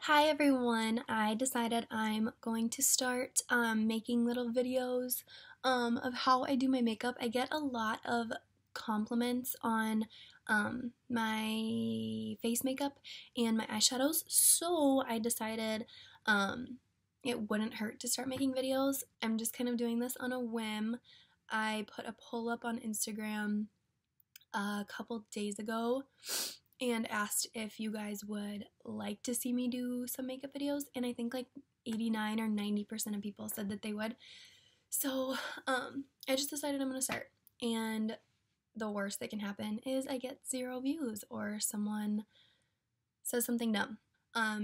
Hi everyone, I decided I'm going to start making little videos of how I do my makeup. I get a lot of compliments on my face makeup and my eyeshadows, so I decided it wouldn't hurt to start making videos. I'm just kind of doing this on a whim. I put a poll up on Instagram a couple days ago and asked if you guys would like to see me do some makeup videos, and I think like 89 or 90% of people said that they would. So I just decided I'm gonna start, and the worst that can happen is I get 0 views or someone says something dumb.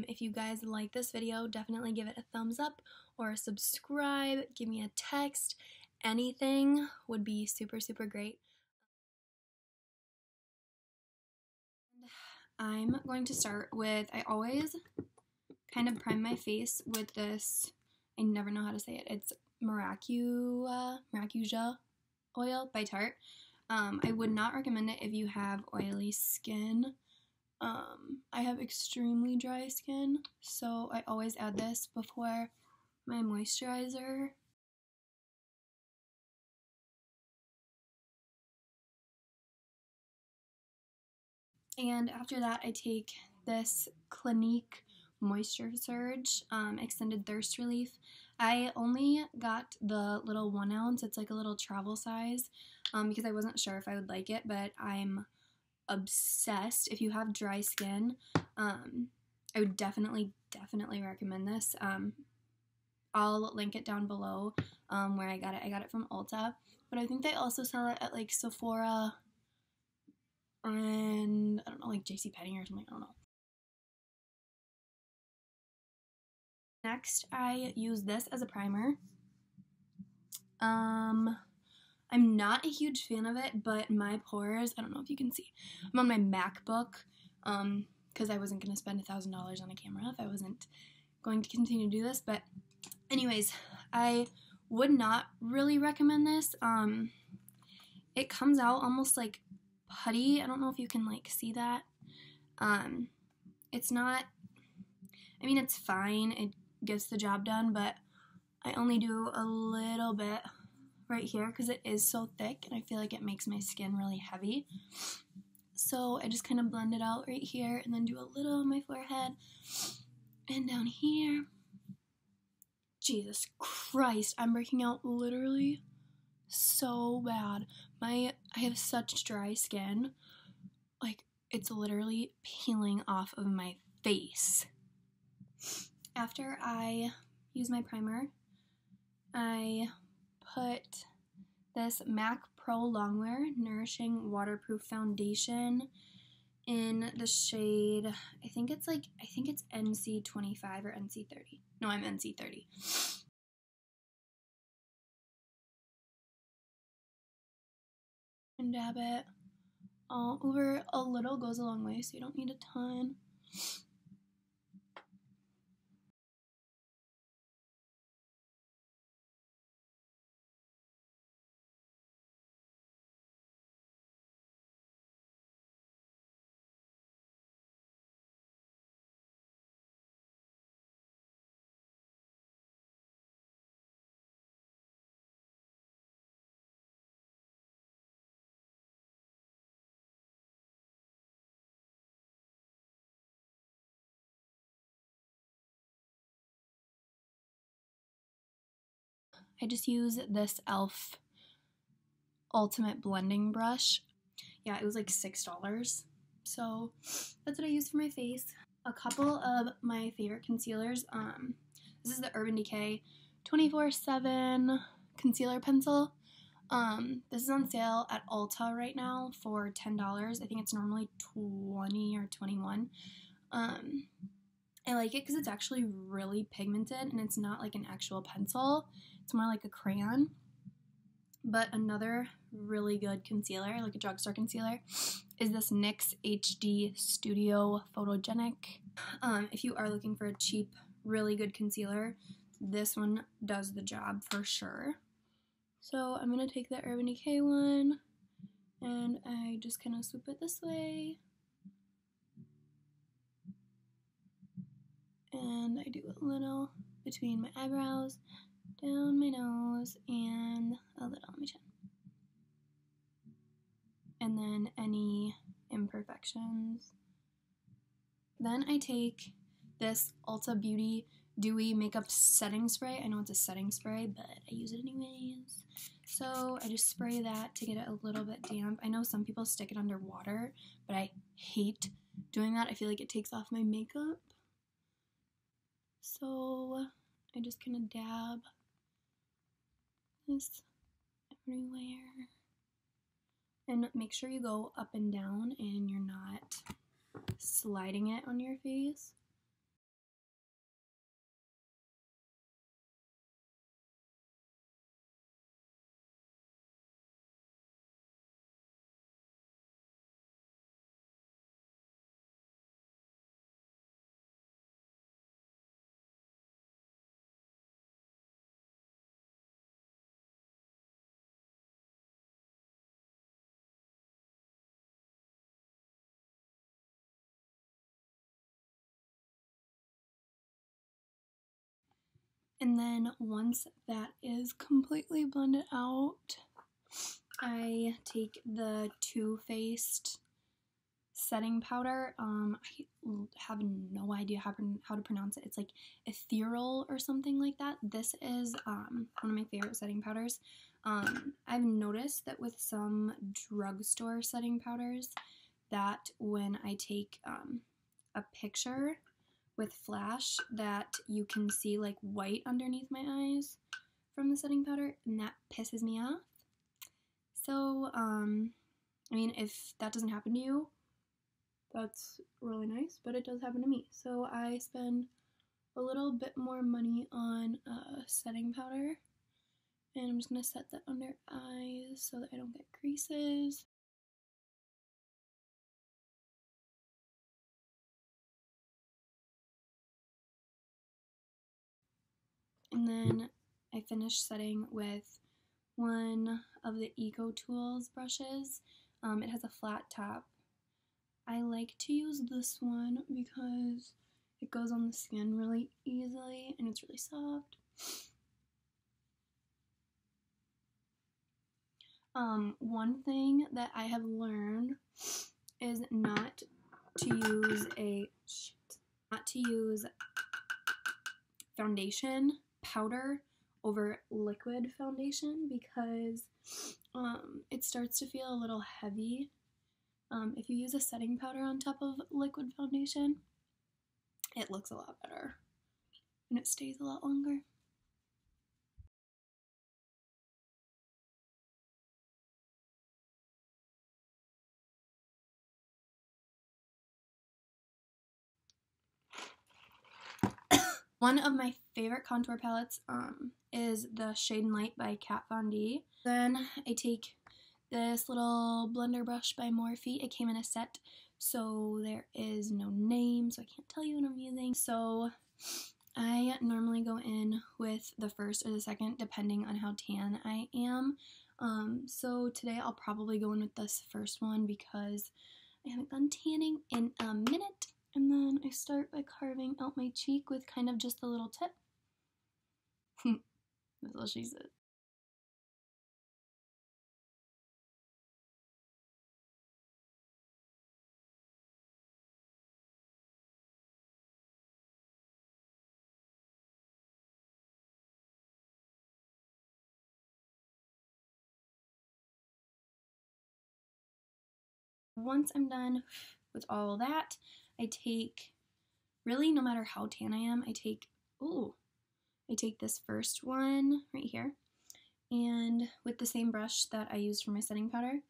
If you guys like this video, definitely give it a thumbs up or subscribe, give me a text, anything would be super great. I'm going to start with, I always kind of prime my face with this, I never know how to say it, it's Maracuja oil by Tarte. I would not recommend it if you have oily skin. I have extremely dry skin, so I always add this before my moisturizer. And after that, I take this Clinique Moisture Surge Extended Thirst Relief. I only got the little 1 ounce. It's like a little travel size because I wasn't sure if I would like it, but I'm obsessed. If you have dry skin, I would definitely recommend this. I'll link it down below where I got it. I got it from Ulta, but I think they also sell it at like Sephora and I don't know, like JCPenney or something, I don't know. Next, I use this as a primer. I'm not a huge fan of it, but my pores, I don't know if you can see, I'm on my MacBook, because I wasn't going to spend $1,000 on a camera if I wasn't going to continue to do this, but anyways, I would not really recommend this. It comes out almost like putty. I don't know if you can like see that. It's not, I mean, it's fine, it gets the job done, but I only do a little bit right here because it is so thick and I feel like it makes my skin really heavy. So I just kind of blend it out right here and then do a little on my forehead and down here. Jesus Christ, I'm breaking out literally so bad. I have such dry skin. Like, it's literally peeling off of my face. After I use my primer, I put this MAC Pro Longwear Nourishing Waterproof Foundation in the shade, I think it's NC25 or NC30. No, I'm NC30. And dab it all over. A little goes a long way, so you don't need a ton. I just use this e.l.f. Ultimate Blending Brush. Yeah, it was like $6. So that's what I use for my face. A couple of my favorite concealers. This is the Urban Decay 24/7 concealer pencil. This is on sale at Ulta right now for $10. I think it's normally $20 or $21. I like it because it's actually really pigmented and it's not like an actual pencil. It's more like a crayon. But another really good concealer, like a drugstore concealer, is this NYX HD Studio Photogenic. If you are looking for a cheap, really good concealer, this one does the job for sure. So I'm going to take the Urban Decay one, and I just kind of swoop it this way. and I do a little between my eyebrows, down my nose, and a little on my chin. And then any imperfections. Then I take this Ulta Beauty Dewy Makeup Setting Spray. I know it's a setting spray, but I use it anyways. So I just spray that to get it a little bit damp. I know some people stick it under water, but I hate doing that. I feel like it takes off my makeup. So I just kind of dab this everywhere. And make sure you go up and down and you're not sliding it on your face. And then once that is completely blended out, I take the Too Faced setting powder. I have no idea how to pronounce it. It's like ethereal or something like that. This is one of my favorite setting powders. I've noticed that with some drugstore setting powders that when I take a picture with flash that you can see like white underneath my eyes from the setting powder, and that pisses me off. So, I mean, if that doesn't happen to you, that's really nice, but it does happen to me. So I spend a little bit more money on setting powder, and I'm just going to set that under eyes so that I don't get creases. And then I finish setting with one of the Eco Tools brushes. It has a flat top. I like to use this one because it goes on the skin really easily and it's really soft. One thing that I have learned is not to use foundation powder over liquid foundation because it starts to feel a little heavy. If you use a setting powder on top of liquid foundation, it looks a lot better and it stays a lot longer. One of my favorite contour palettes is the Shade and Light by Kat Von D. Then I take this little blender brush by Morphe. It came in a set, so there is no name, so I can't tell you what I'm using. So I normally go in with the first or the second, depending on how tan I am. So today I'll probably go in with this first one because I haven't done tanning in a minute. And then I start by carving out my cheek with kind of just a little tip. That's all she said. Once I'm done with all that, I take, really no matter how tan I am, I take this first one right here, and with the same brush that I used for my setting powder,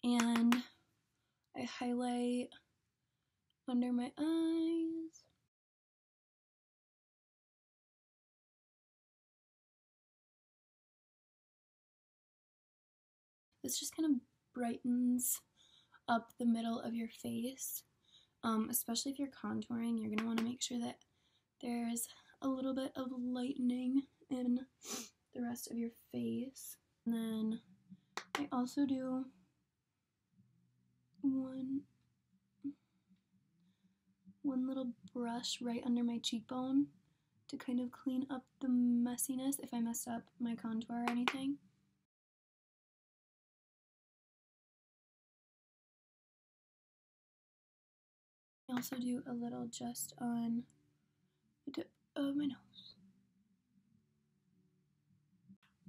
and I highlight under my eyes. This just kind of brightens up the middle of your face. Especially if you're contouring, you're going to want to make sure that there's a little bit of lightening in the rest of your face. And then I also do one one little brush right under my cheekbone to kind of clean up the messiness if I messed up my contour or anything. I also do a little just on the tip of my nose.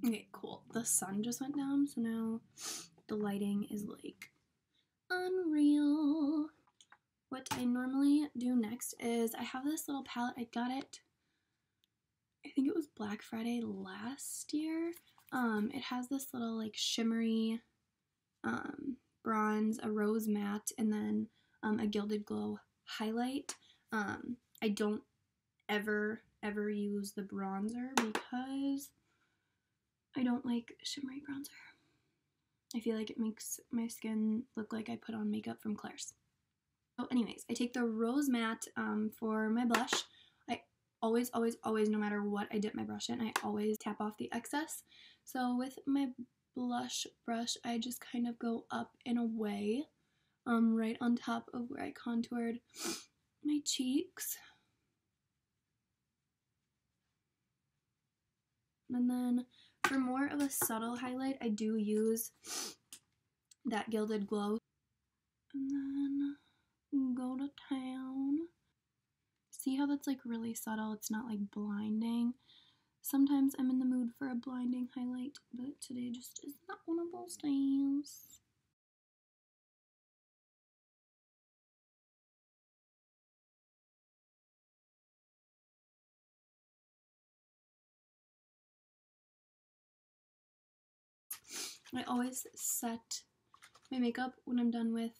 Okay, cool. The sun just went down, so now the lighting is like unreal. What I normally do next is I have this little palette. I got it, I think it was Black Friday last year. It has this little like shimmery bronze, a rose matte, and then a Gilded Glow highlight. I don't ever use the bronzer because I don't like shimmery bronzer. I feel like it makes my skin look like I put on makeup from Claire's. So anyways, I take the rose matte for my blush. I always, no matter what I dip my brush in, I always tap off the excess. So with my blush brush, I just kind of go up and away, right on top of where I contoured my cheeks. And then for more of a subtle highlight, I do use that Gilded Glow. And then go to town. See how that's like really subtle? It's not like blinding. Sometimes I'm in the mood for a blinding highlight, but today just is not one of those days. I always set my makeup when I'm done with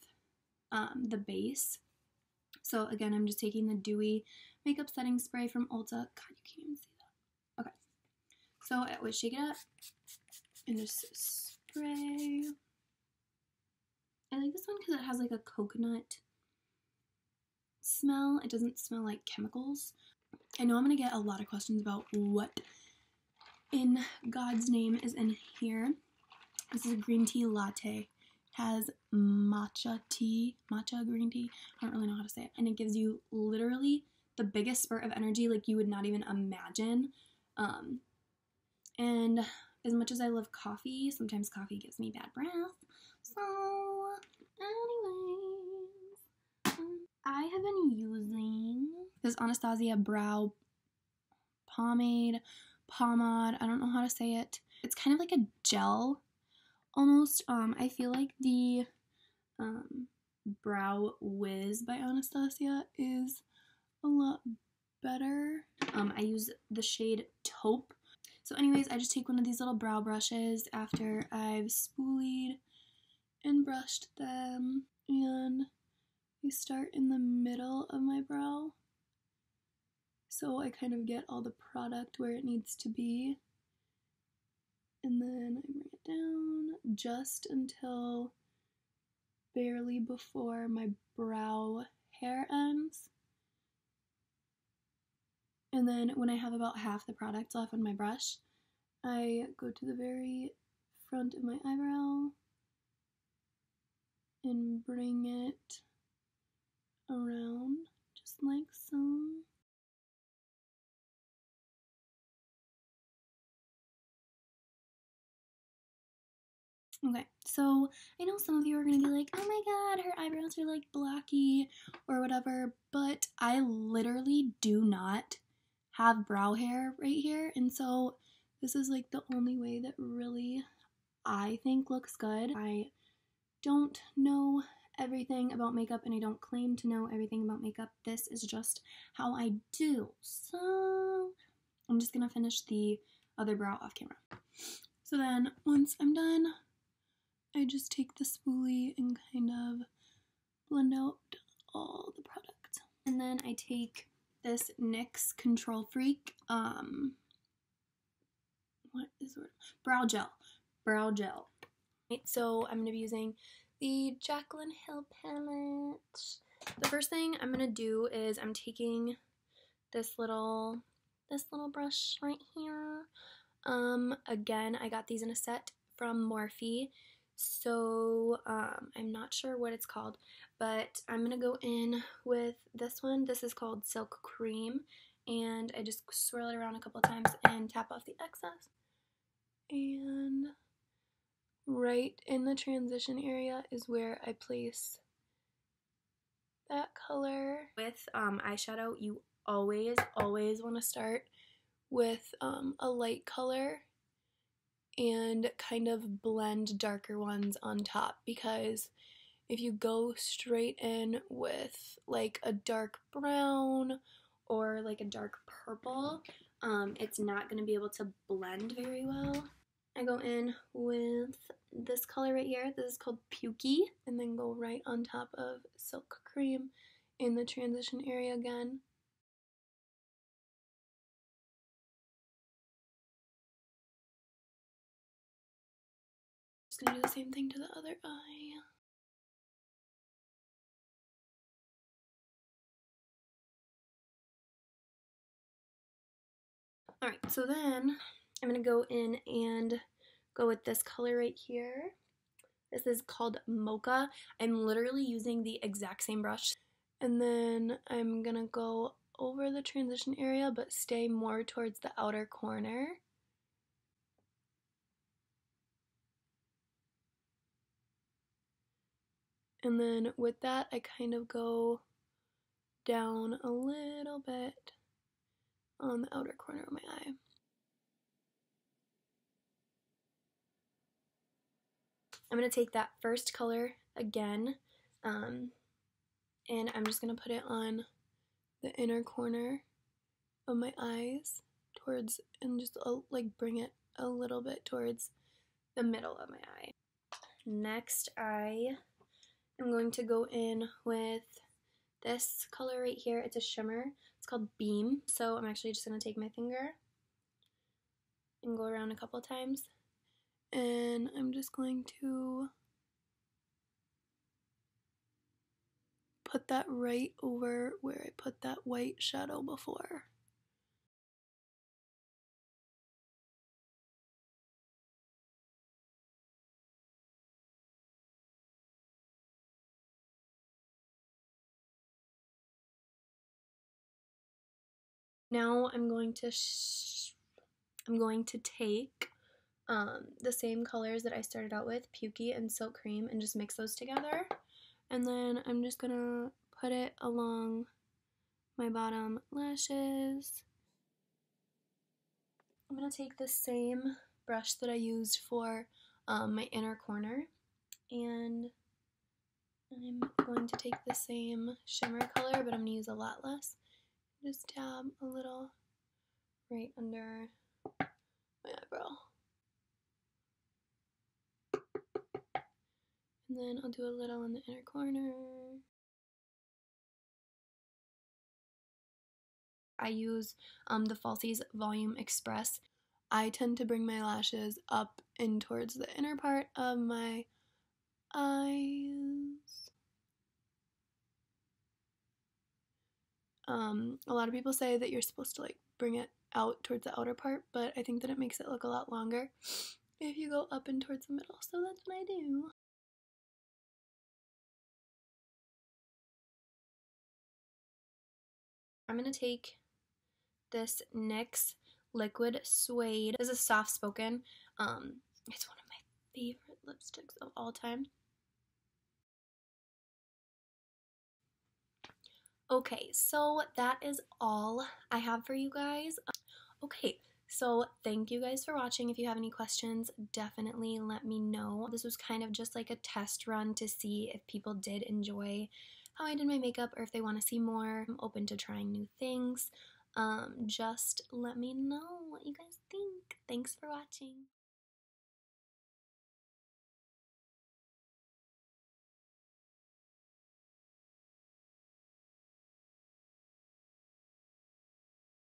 the base. So again, I'm just taking the Dewy Makeup Setting Spray from Ulta. God, you can't even see that. Okay. So I always shake it up and just spray. I like this one because it has like a coconut smell. It doesn't smell like chemicals. I know I'm going to get a lot of questions about what in God's name is in here. This is a green tea latte. It has matcha green tea. I don't really know how to say it. And it gives you literally the biggest spurt of energy like you would not even imagine. And as much as I love coffee, sometimes coffee gives me bad breath. So, anyways, I have been using this Anastasia brow pomade, I don't know how to say it. It's kind of like a gel almost. I feel like the Brow Wiz by Anastasia is a lot better. I use the shade Taupe. So anyways, I just take one of these little brow brushes after I've spoolied and brushed them, and I start in the middle of my brow, so I kind of get all the product where it needs to be, and then I bring it down just until barely before my brow hair ends. And then when I have about half the product left on my brush, I go to the very front of my eyebrow and bring it around just like so. Okay, so I know some of you are gonna be like, oh my god, her eyebrows are like blocky or whatever, but I literally do not have brow hair right here, and so this is like the only way that really I think looks good. I don't know everything about makeup and I don't claim to know everything about makeup. This is just how I do. So I'm just gonna finish the other brow off camera. So then once I'm done, I just take the spoolie and kind of blend out all the product. And then I take this NYX Control Freak, what is the word? Brow gel. Right, so I'm going to be using the Jaclyn Hill palette. The first thing I'm going to do is I'm taking this little brush right here. Again, I got these in a set from Morphe. So I'm not sure what it's called, but I'm gonna go in with this one. This is called Silk Cream, and I just swirl it around a couple times and tap off the excess. And right in the transition area is where I place that color. With eyeshadow, you always want to start with a light color and kind of blend darker ones on top, because if you go straight in with like a dark brown or like a dark purple, it's not going to be able to blend very well. I go in with this color right here. This is called Pukey, and then go right on top of Silk Cream in the transition area again. Just gonna do the same thing to the other eye. Alright, so then I'm gonna go in and go with this color right here. This is called Mocha. I'm literally using the exact same brush. And then I'm gonna go over the transition area, but stay more towards the outer corner. And then with that, I kind of go down a little bit on the outer corner of my eye. I'm going to take that first color again, and I'm just going to put it on the inner corner of my eyes towards, and just like bring it a little bit towards the middle of my eye. Next, I am going to go in with this color right here. It's a shimmer. It's called Beam. So I'm actually just going to take my finger and go around a couple times. And I'm just going to put that right over where I put that white shadow before. Now I'm going to take the same colors that I started out with, Pukey and Silk Cream, and just mix those together. And then I'm just gonna put it along my bottom lashes. I'm gonna take the same brush that I used for my inner corner, and I'm going to take the same shimmer color, but I'm gonna use a lot less. Just dab a little right under my eyebrow. And then I'll do a little in the inner corner. I use the Falsies Volume Express. I tend to bring my lashes up in towards the inner part of my eyes. A lot of people say that you're supposed to like bring it out towards the outer part, but I think that it makes it look a lot longer if you go up and towards the middle, so that's what I do. I'm going to take this NYX Liquid Suede. This is soft spoken. It's one of my favorite lipsticks of all time. Okay, so that is all I have for you guys. Okay, so thank you guys for watching. If you have any questions, definitely let me know. This was kind of just like a test run to see if people did enjoy how I did my makeup or if they want to see more. I'm open to trying new things. Just let me know what you guys think. Thanks for watching.